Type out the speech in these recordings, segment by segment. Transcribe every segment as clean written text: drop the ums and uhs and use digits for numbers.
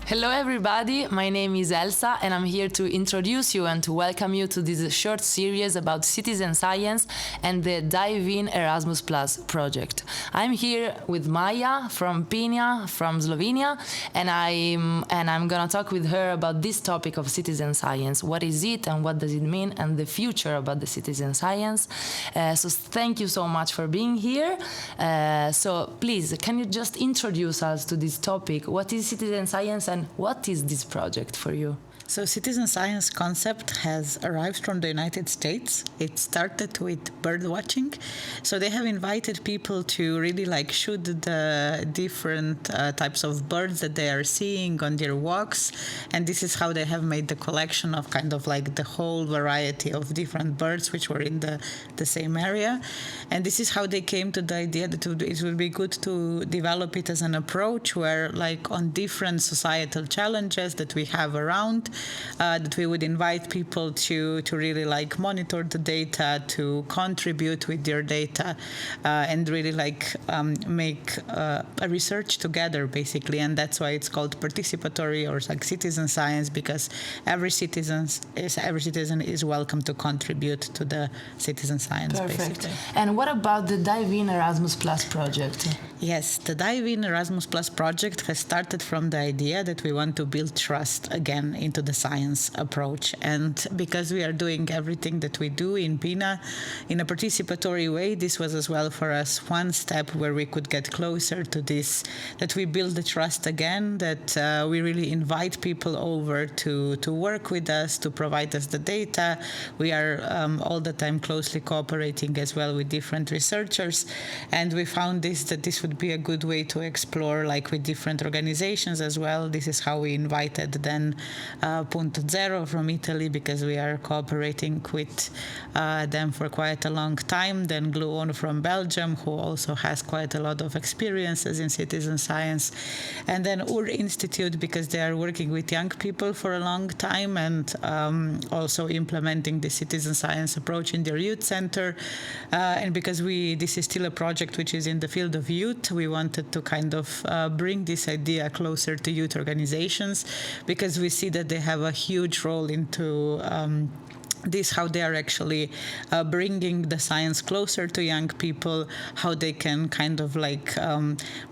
Hello, everybody. My name is Elsa, and I'm here to introduce you and to welcome you to this short series about citizen science and the Dive In Erasmus Plus project. I'm here with Maja from Pina, from Slovenia, and I'm gonna talk with her about this topic of citizen science. What is it, and what does it mean, and the future about the citizen science. So thank you so much for being here. So please, can you just introduce us to this topic? What is citizen science, and what is this project for you? So citizen science concept has arrived from the United States. It started with bird watching. So they have invited people to really shoot the different types of birds that they are seeing on their walks. And this is how they have made the collection of the whole variety of different birds which were in the same area. And this is how they came to the idea that it would be good to develop it as an approach where on different societal challenges that we have around, that we would invite people to really monitor the data, to contribute with their data, and really make a research together, basically. And that's why it's called participatory or citizen science, because every citizen is welcome to contribute to the citizen science. Perfect. Basically. And what about the Dive In Erasmus Plus project? Yes, the Dive In Erasmus Plus project has started from the idea that we want to build trust again into the science approach. And because we are doing everything that we do in Pina in a participatory way, this was as well for us one step where we could get closer to this, that we build the trust again, that we really invite people over to work with us, to provide us the data. We are all the time closely cooperating as well with different researchers. And we found that this would be a good way to explore with different organizations as well. This is how we invited then Punto Zero from Italy, because we are cooperating with them for quite a long time. Then Gluon from Belgium, who also has quite a lot of experiences in citizen science. And then Ur Institute, because they are working with young people for a long time and also implementing the citizen science approach in their youth center. And because this is still a project which is in the field of youth, we wanted to bring this idea closer to youth organizations, because we see that they have a huge role into this, how they are actually bringing the science closer to young people, how they can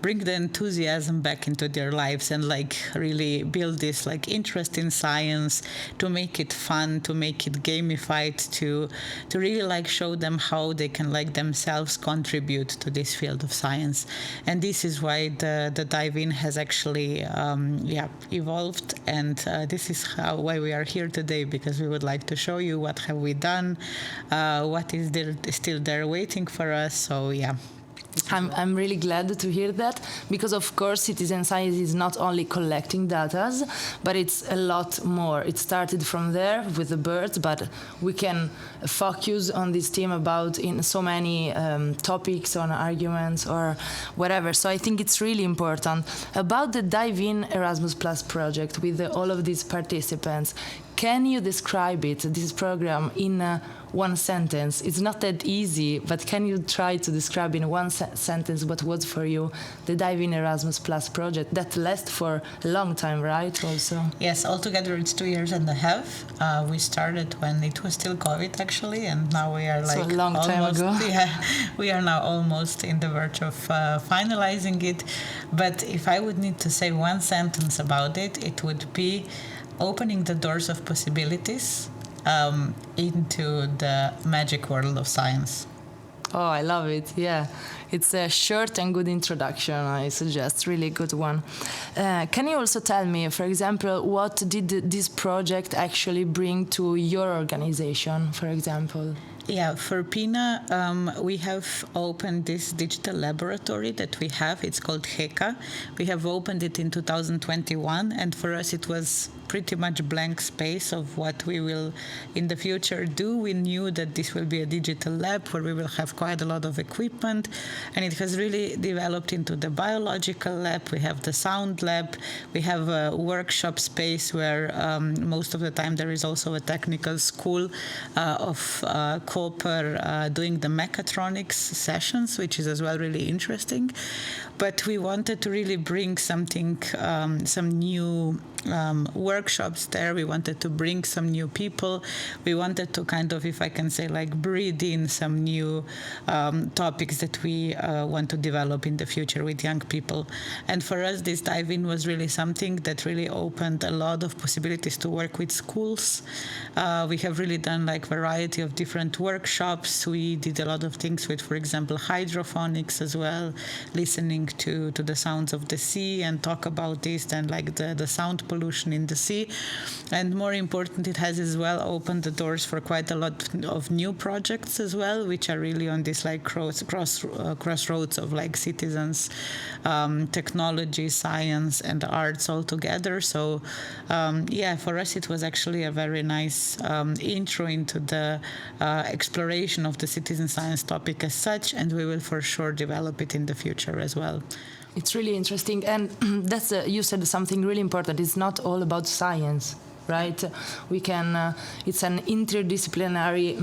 bring the enthusiasm back into their lives and really build this interest in science, to make it fun, to make it gamified, to really show them how they can themselves contribute to this field of science. And this is why the Dive In has actually evolved, and this is why we are here today, because we would like to show you what have we done, what is still there waiting for us. So I'm really glad to hear that, because of course citizen science is not only collecting data, but it's a lot more. It started from there with the birds, but we can focus on this theme about in so many topics, on arguments or whatever. So I think it's really important. About the Dive In Erasmus Plus project with all of these participants, can you describe this program in one sentence? It's not that easy, but can you try to describe in one sentence what was for you the Dive In Erasmus Plus project that lasts for a long time, right? Also. Yes, altogether it's 2.5 years. We started when it was still COVID, actually, and now we are so a long time almost, ago. Yeah, we are now almost in the verge of finalizing it. But if I would need to say one sentence about it, it would be opening the doors of possibilities into the magic world of science. Oh, I love it. Yeah, it's a short and good introduction. I suggest really good one. Can you also tell me, for example, what did this project actually bring to your organization, for example? Yeah, for Pina, we have opened this digital laboratory that we have. It's called HECA. We have opened it in 2021, and for us it was pretty much blank space of what we will in the future do. We knew that this will be a digital lab where we will have quite a lot of equipment, and it has really developed into the biological lab. We have the sound lab. We have a workshop space where most of the time there is also a technical school of Cooper doing the mechatronics sessions, which is as well really interesting. But we wanted to really bring something, some new workshops there. We wanted to bring some new people. We wanted to kind of, if I can say, like breathe in some new topics that we want to develop in the future with young people. And for us, this dive-in was really something that really opened a lot of possibilities to work with schools. We have really done like variety of different workshops. We did a lot of things with, for example, hydroponics as well, listening to the sounds of the sea and talk about this and like the sound pollution in the sea. And more important, it has as well opened the doors for quite a lot of new projects as well, which are really on this like crossroads of like citizens, technology, science, and arts all together. So for us it was actually a very nice intro into the exploration of the citizen science topic as such, and we will for sure develop it in the future as well. It's really interesting, and that's you said something really important. It's not all about science, right? We can. It's an interdisciplinary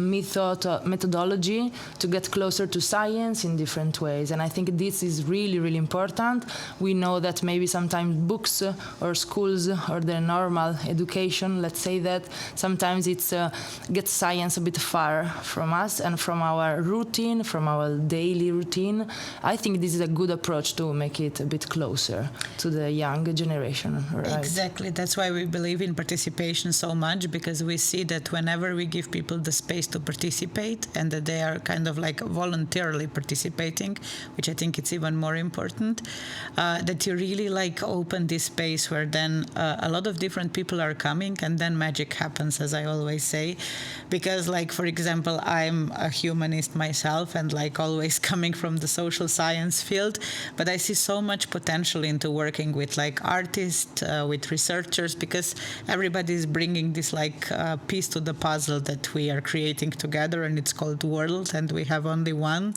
methodology to get closer to science in different ways, and I think this is really, really important. We know that maybe sometimes books or schools or the normal education, let's say that, sometimes it's gets science a bit far from us and from our routine, from our daily routine. I think this is a good approach to make it a bit closer to the young generation. Right? Exactly. That's why we believe in participation so much, because we see that whenever we give people the space to participate and that they are kind of like voluntarily participating, which I think it's even more important, that you really like open this space where then a lot of different people are coming and then magic happens, as I always say. Because like, for example, I'm a humanist myself and like always coming from the social science field, but I see so much potential into working with like artists, with researchers, because everybody is bringing this like piece to the puzzle that we are creating together, and it's called world, and we have only one,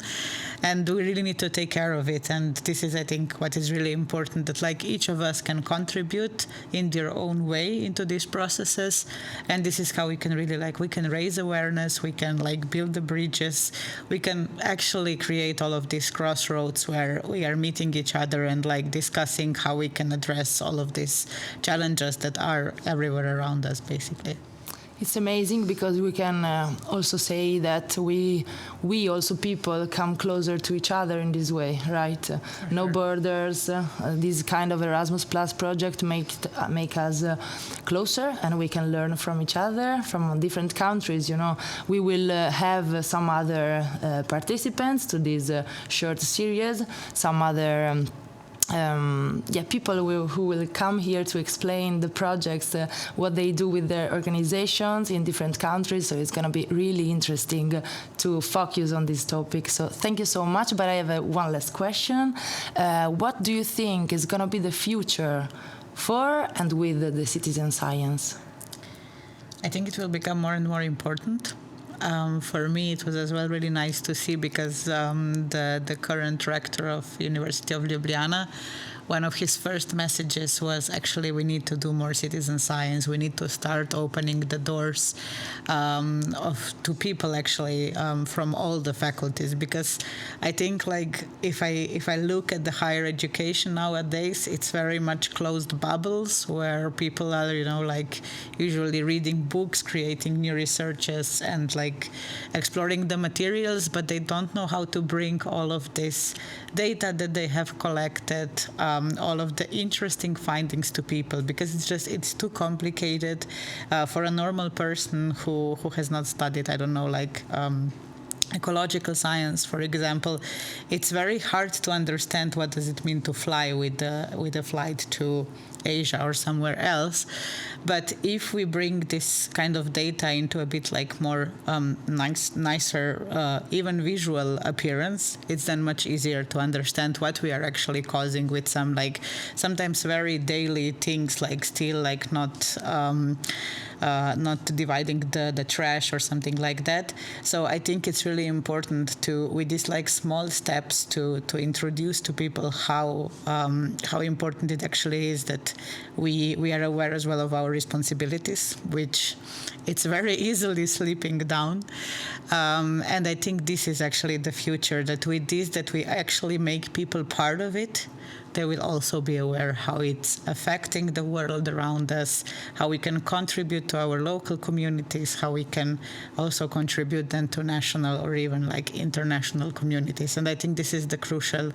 and we really need to take care of it. And this is, I think, what is really important, that like each of us can contribute in their own way into these processes, and this is how we can really like, we can raise awareness, we can like build the bridges, we can actually create all of these crossroads where we are meeting each other and like discussing how we can address all of these challenges that are everywhere around us, basically. It's amazing because we can also say that we also people come closer to each other in this way, right? No sure. Borders. This kind of Erasmus Plus project make us closer, and we can learn from each other from different countries. You know, we will have some other participants to this short series, some other. People who will come here to explain the projects, what they do with their organizations in different countries. So it's going to be really interesting to focus on this topic. So thank you so much. But I have one last question. What do you think is going to be the future for and with the citizen science? I think it will become more and more important. For me, it was as well really nice to see, because the current rector of University of Ljubljana, one of his first messages was actually, we need to do more citizen science. We need to start opening the doors to people actually from all the faculties, because I think like if I look at the higher education nowadays, it's very much closed bubbles where people are, you know, like usually reading books, creating new researches, and like exploring the materials, but they don't know how to bring all of this data that they have collected, all of the interesting findings to people, because it's too complicated for a normal person who has not studied, I don't know, like ecological science, for example, it's very hard to understand what does it mean to fly with a flight to Asia or somewhere else. But if we bring this kind of data into a bit like more nicer, even visual appearance, it's then much easier to understand what we are actually causing with some like sometimes very daily things, like still like not dividing the trash or something like that. So I think it's really important to, with these like small steps, to introduce to people how important it actually is that we are aware as well of our responsibilities, which it's very easily slipping down. And I think this is actually the future, that with this, that we actually make people part of it. They will also be aware how it's affecting the world around us, how we can contribute to our local communities, how we can also contribute then to national or even like international communities. And I think this is the crucial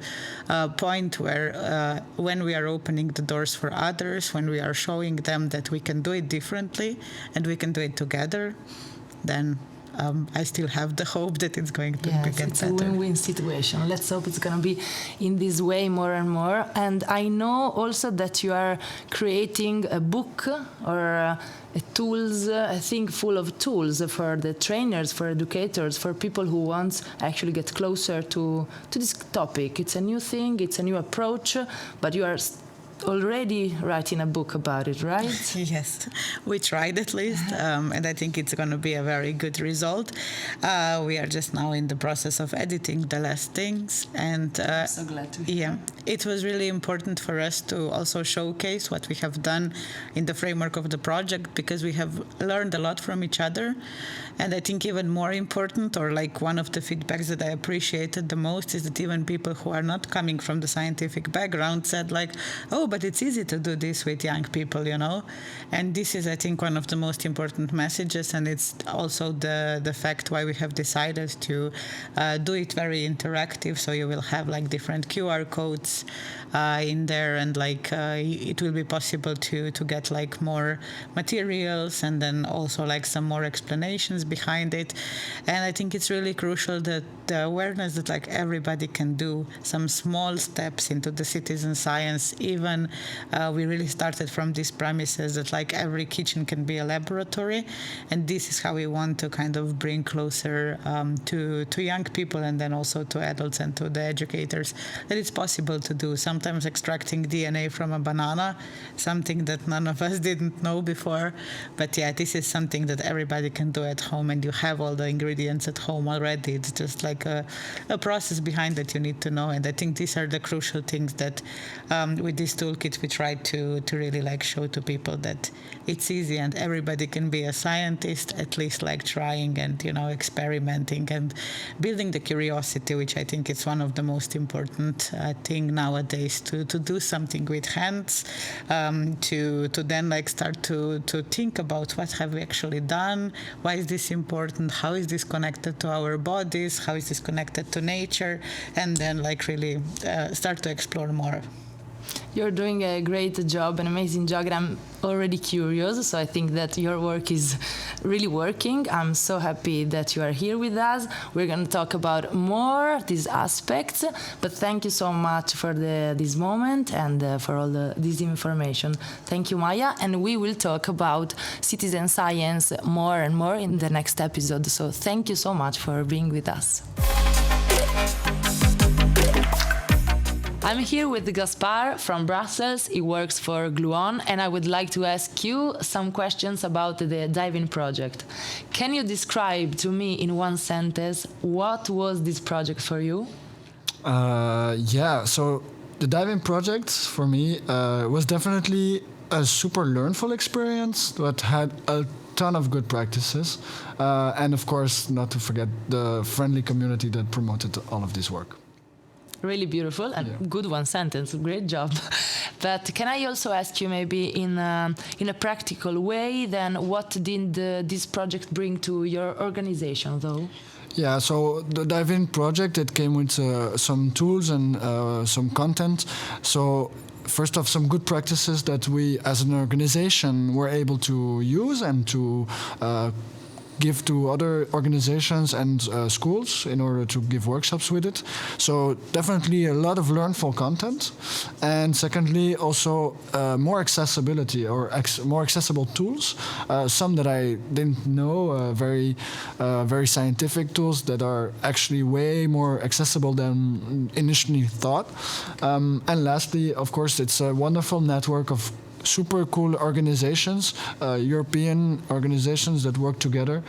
point where when we are opening the doors for others, when we are showing them that we can do it differently and we can do it together, then I still have the hope that it's going to get better. It's a win-win situation. Let's hope it's going to be in this way more and more. And I know also that you are creating a book or tools, I think full of tools for the trainers, for educators, for people who want to actually get closer to this topic. It's a new thing, it's a new approach, but you are already writing a book about it, right? Yes, we tried at least, and I think it's going to be a very good result. We are just now in the process of editing the last things, and I'm so glad to hear. Yeah, it was really important for us to also showcase what we have done in the framework of the project, because we have learned a lot from each other. And I think even more important, or like one of the feedbacks that I appreciated the most, is that even people who are not coming from the scientific background said like, oh, but it's easy to do this with young people, you know? And this is, I think, one of the most important messages, and it's also the fact why we have decided to do it very interactive, so you will have like different QR codes in there, and like it will be possible to get like more materials, and then also like some more explanations behind it. And I think it's really crucial that the awareness that like everybody can do some small steps into the citizen science. Even we really started from these premises that like every kitchen can be a laboratory, and this is how we want to kind of bring closer to young people, and then also to adults and to the educators, that it's possible to do. Sometimes extracting DNA from a banana, something that none of us didn't know before, but yeah, this is something that everybody can do at home, and you have all the ingredients at home already. It's just like a process behind that you need to know. And I think these are the crucial things that with this toolkit we try to really like show to people that it's easy and everybody can be a scientist, at least like trying and, you know, experimenting and building the curiosity, which I think is one of the most important thing nowadays, to do something with hands, to then like start to think about what have we actually done, why is this important, how is this connected to our bodies, how is this connected to nature, and then like really start to explore more. You're doing a great job, an amazing job, and I'm already curious, so I think that your work is really working. I'm so happy that you are here with us. We're going to talk about more these aspects, but thank you so much for this moment and for all this information. Thank you, Maya, and we will talk about citizen science more and more in the next episode, so thank you so much for being with us. I'm here with Gaspar from Brussels. He works for Gluon, and I would like to ask you some questions about the Dive-In project. Can you describe to me in one sentence what was this project for you? So the Dive-In project for me was definitely a super learnful experience that had a ton of good practices, and of course, not to forget the friendly community that promoted all of this work. Really beautiful and good one sentence. Great job. But can I also ask you maybe in a practical way then what did this project bring to your organization though? Yeah, so the Dive-In project, it came with some tools and some content. So first off, some good practices that we as an organization were able to use and to give to other organizations and schools in order to give workshops with it. So definitely a lot of learnful content. And secondly, also more accessibility or more accessible tools. Some that I didn't know, very scientific tools that are actually way more accessible than initially thought. And lastly, of course, it's a wonderful network of super cool organizations, European organizations that work together.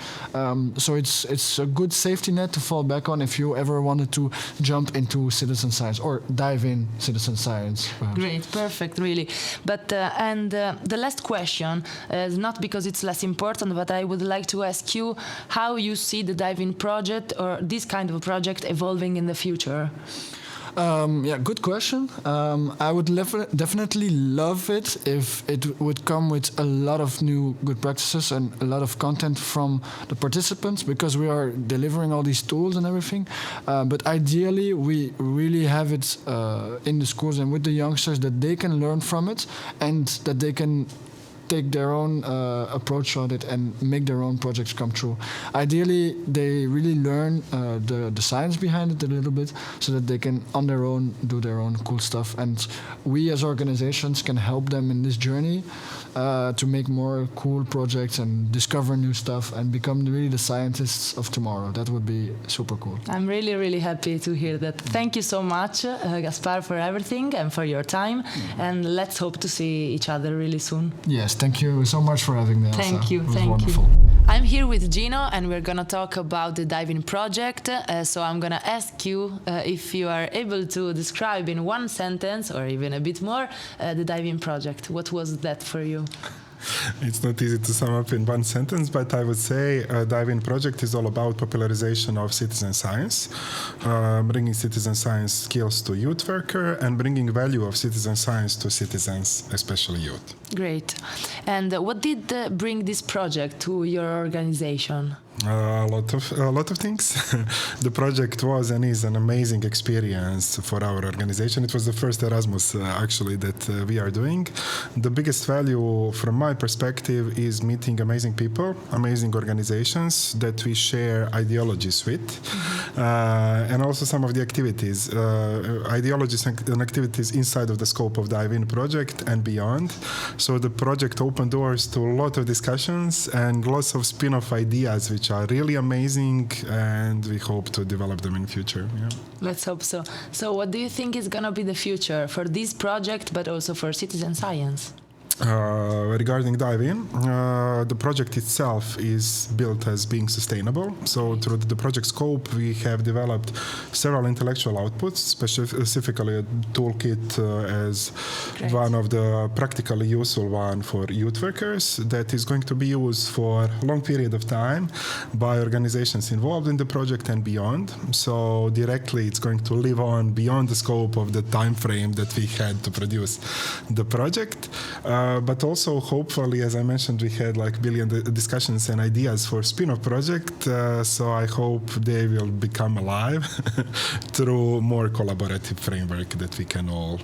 So it's a good safety net to fall back on if you ever wanted to jump into citizen science or dive in citizen science. Perhaps. Great, perfect, really. But the last question is not because it's less important, but I would like to ask you how you see the dive-in project or this kind of project evolving in the future. Good question. I would definitely love it if it would come with a lot of new good practices and a lot of content from the participants, because we are delivering all these tools and everything. But ideally, we really have it in the schools and with the youngsters that they can learn from it and that they can take their own approach on it and make their own projects come true. Ideally, they really learn the science behind it a little bit so that they can, on their own, do their own cool stuff. And we as organizations can help them in this journey to make more cool projects and discover new stuff and become really the scientists of tomorrow. That would be super cool. I'm really, really happy to hear that. Thank you so much, Gaspar, for everything and for your time. And let's hope to see each other really soon. Yes, thank you so much for having me. Thank you. It was Thank wonderful. you. I'm here with Gino and we're going to talk about the dive-in project. So I'm going to ask you if you are able to describe in one sentence or even a bit more the dive-in project. What was that for you? It's not easy to sum up in one sentence, but I would say Dive-In Project is all about popularization of citizen science, bringing citizen science skills to youth worker and bringing value of citizen science to citizens, especially youth. Great. And what did bring this project to your organization? A lot of things. The project was and is an amazing experience for our organization. It was the first Erasmus actually that we are doing. The biggest value from my perspective is meeting amazing people, amazing organizations that we share ideologies with, and also some of the activities, ideologies and activities inside of the scope of Dive-In project and beyond. So the project opened doors to a lot of discussions and lots of spin-off ideas which are really amazing, and we hope to develop them in future. Yeah. Let's hope so. So what do you think is going to be the future for this project, but also for citizen science? Regarding Dive-In, the project itself is built as being sustainable. So through the project scope, we have developed several intellectual outputs, specifically a toolkit as one of the practically useful one for youth workers that is going to be used for a long period of time by organizations involved in the project and beyond. So directly it's going to live on beyond the scope of the time frame that we had to produce the project. But also, hopefully, as I mentioned, we had like billion discussions and ideas for spin-off project. So I hope they will become alive through more collaborative framework that we can all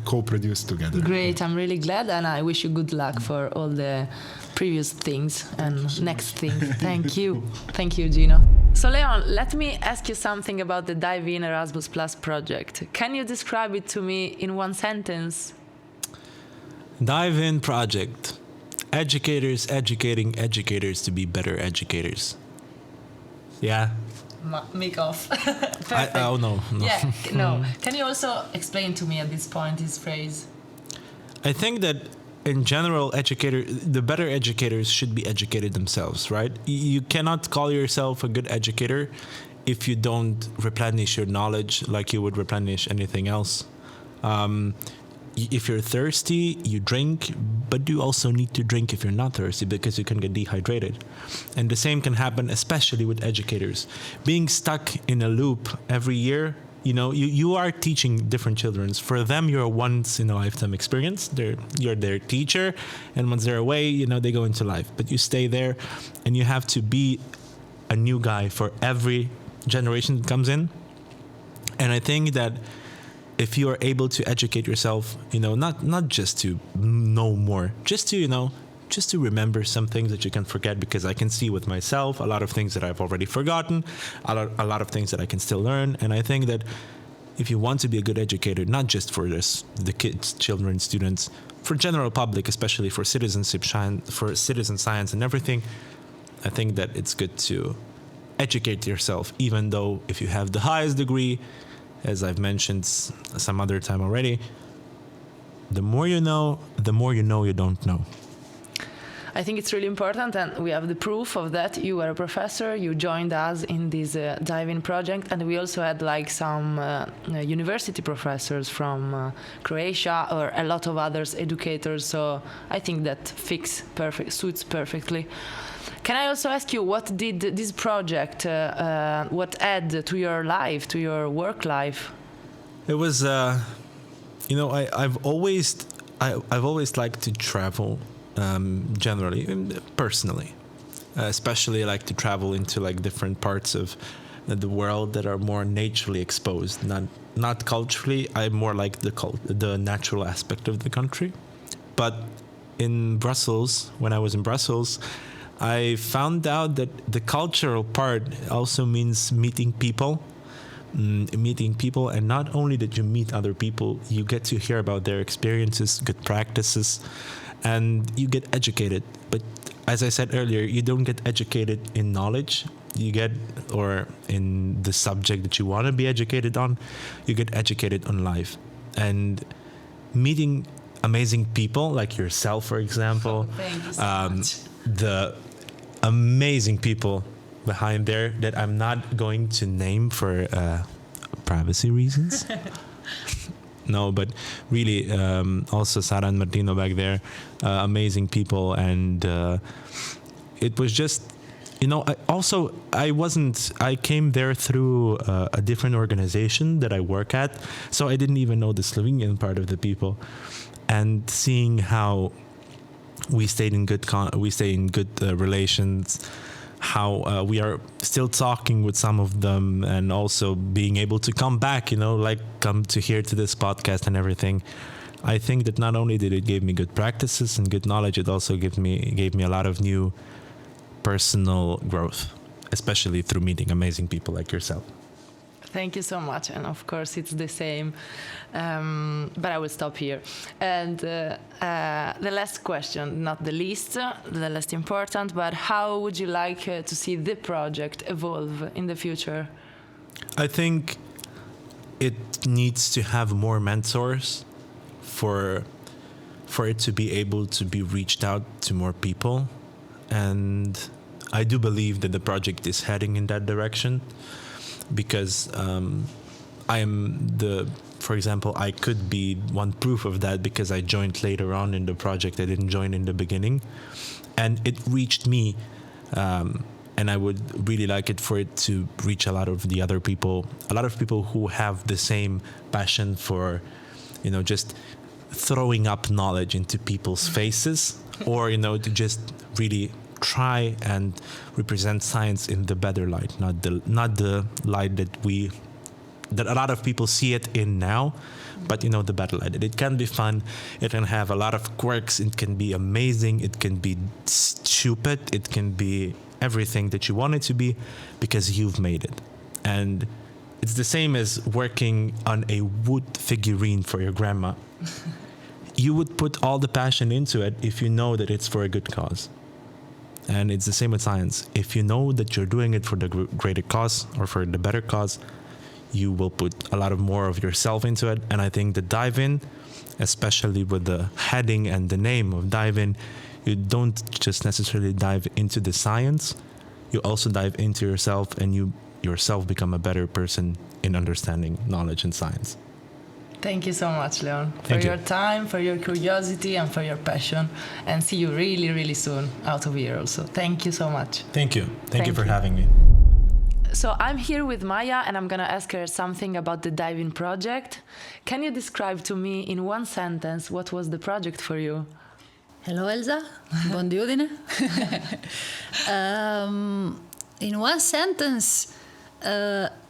co-produce together. Great, I'm really glad, and I wish you good luck for all the previous things and next things. Thank you. Thank you, Gino. So Leon, let me ask you something about the Dive-In Erasmus Plus project. Can you describe it to me in one sentence? Dive-In project. Educators educating educators to be better educators. Yeah. Make off. Perfect. No. Yeah, no. Can you also explain to me at this point this phrase? I think that in general, the better educators should be educated themselves, right? You cannot call yourself a good educator if you don't replenish your knowledge like you would replenish anything else. If you're thirsty, you drink, but you also need to drink if you're not thirsty because you can get dehydrated. And the same can happen, especially with educators. Being stuck in a loop every year, you are teaching different children. For them, you're a once-in-a-lifetime experience. You're their teacher, and once they're away, they go into life. But you stay there, and you have to be a new guy for every generation that comes in. And I think that if you are able to educate yourself, not just to know more, just to, just to remember some things that you can forget, because I can see with myself a lot of things that I've already forgotten, a lot of things that I can still learn. And I think that if you want to be a good educator, not just for the kids, children, students, for general public, especially for citizenship, for citizen science and everything, I think that it's good to educate yourself, even though if you have the highest degree, as I've mentioned some other time already, the more you know you don't know. I think it's really important, and we have the proof of that. You were a professor, you joined us in this dive-in project, and we also had like some university professors from Croatia, or a lot of others, educators, so I think that suits perfectly. Can I also ask you, what did this project, what add to your life, to your work life? It was, I've always liked to travel. Generally, personally, especially I like to travel into like different parts of the world that are more naturally exposed, not culturally. I more like the natural aspect of the country. But in Brussels, when I was in Brussels, I found out that the cultural part also means meeting people, and not only that you meet other people, you get to hear about their experiences, good practices, and you get educated. But as I said earlier, you don't get educated in knowledge, or in the subject that you want to be educated on, you get educated on life. And meeting amazing people like yourself, for example, Thank you so much. the amazing people behind there that I'm not going to name for privacy reasons. No, but really, also Sara and Martino back there, amazing people. And it was just, I came there through a different organization that I work at. So I didn't even know the Slovenian part of the people. And seeing how we stayed in good relations, how we are still talking with some of them, and also being able to come back, come to here to this podcast and everything. I think that not only did it give me good practices and good knowledge, it also gave me a lot of new personal growth, especially through meeting amazing people like yourself. Thank you so much, and of course it's the same, but I will stop here. And the last question, not the least, the less important, but how would you like to see the project evolve in the future? I think it needs to have more mentors for it to be able to be reached out to more people, and I do believe that the project is heading in that direction. Because for example, I could be one proof of that, because I joined later on in the project. I didn't join in the beginning, and it reached me, and I would really like it for it to reach a lot of people who have the same passion for, just throwing up knowledge into people's faces, or, to just really try and represent science in the better light, not the light that a lot of people see it in now, but the better light. It can be fun, it can have a lot of quirks, it can be amazing, it can be stupid, it can be everything that you want it to be, because you've made it. And it's the same as working on a wood figurine for your grandma. You would put all the passion into it if you know that it's for a good cause. And it's the same with science. If you know that you're doing it for the greater cause, or for the better cause, you will put a lot of more of yourself into it. And I think the dive-in, especially with the heading and the name of dive-in, you don't just necessarily dive into the science, you also dive into yourself, and you yourself become a better person in understanding knowledge and science. Thank you so much, Leon, for your time, for your curiosity, and for your passion. And see you really, really soon out of here also. Thank you so much. Thank you. Thank you for having me. So I'm here with Maya, and I'm going to ask her something about the dive-in project. Can you describe to me in one sentence what was the project for you? Hello, Elsa. Buon diudine. In one sentence,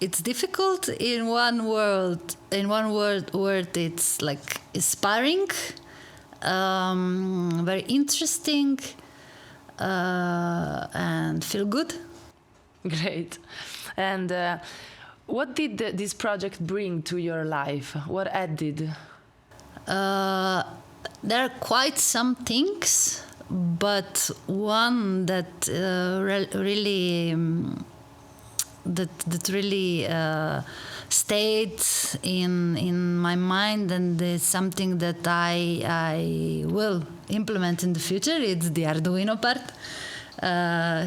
it's difficult. In one word, it's like inspiring, very interesting, and feel good. Great. And what did this project bring to your life? What added? There are quite some things, but one that really stayed in my mind, and it's something that I will implement in the future. It's the Arduino part.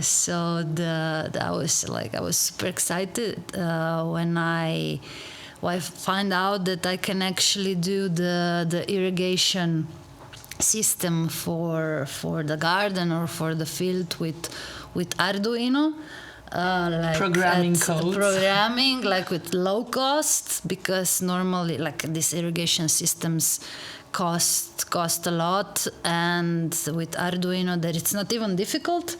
So I was super excited when I find out that I can actually do the irrigation system for the garden or for the field with Arduino. Programming codes. Programming, like with low cost, because normally like these irrigation systems cost a lot, and with Arduino that it's not even difficult.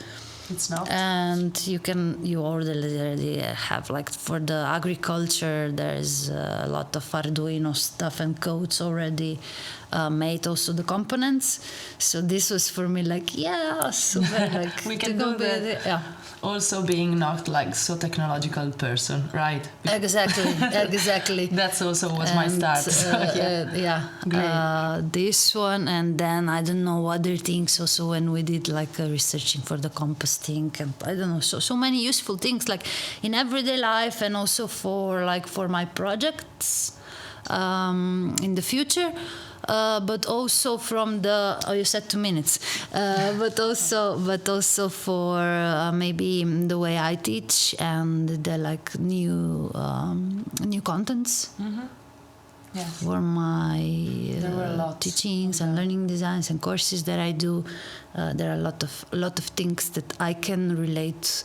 It's not. And you already have, like, for the agriculture, there's a lot of Arduino stuff and codes already made, also the components. So this was for me like, yeah, super, like We can do that. Yeah. Also being not like so technological person, right? Exactly. That's also was my start. So, Great. This one, and then I don't know other things also when we did like researching for the composting, and I don't know, so many useful things like in everyday life, and also for my projects in the future. But also from you said 2 minutes, but also for maybe the way I teach and the like new contents. Mm-hmm. Yes. For my There were a lot. teachings and learning designs and courses that I do. There are a lot of things that I can relate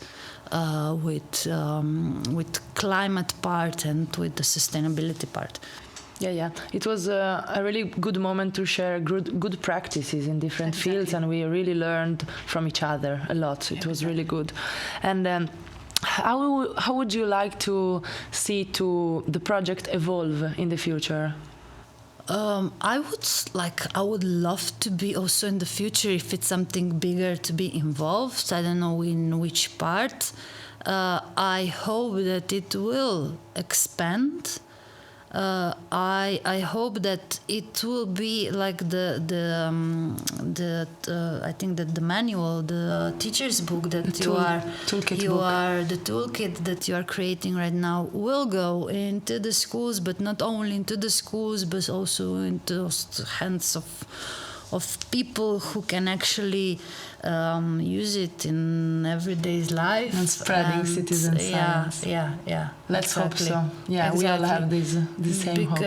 with climate part and with the sustainability part. Yeah. It was a really good moment to share good practices in different fields, and we really learned from each other a lot. It was really good. And how would you like to see the project evolve in the future? I would love to be also in the future, if it's something bigger, to be involved. I don't know in which part. I hope that it will expand. I hope that it will be like I think that the manual, the teacher's book that the toolkit that you are creating right now will go into the schools, but not only into the schools, but also into the hands of people who can actually use it in everyday's life. And spreading citizen science. Yeah. Let's hope exactly. so. Yeah, Exactly. we all have the same hope.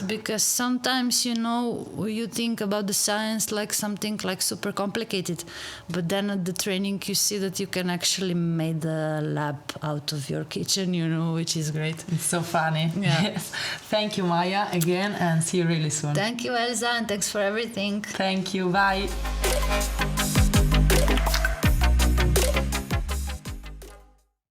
Because sometimes, you think about the science like something like super complicated, but then at the training you see that you can actually make the lab out of your kitchen, which is great. It's so funny. Yeah. Yes. Thank you, Maya, again, and see you really soon. Thank you, Elsa, and thanks for everything. Thank you. Bye.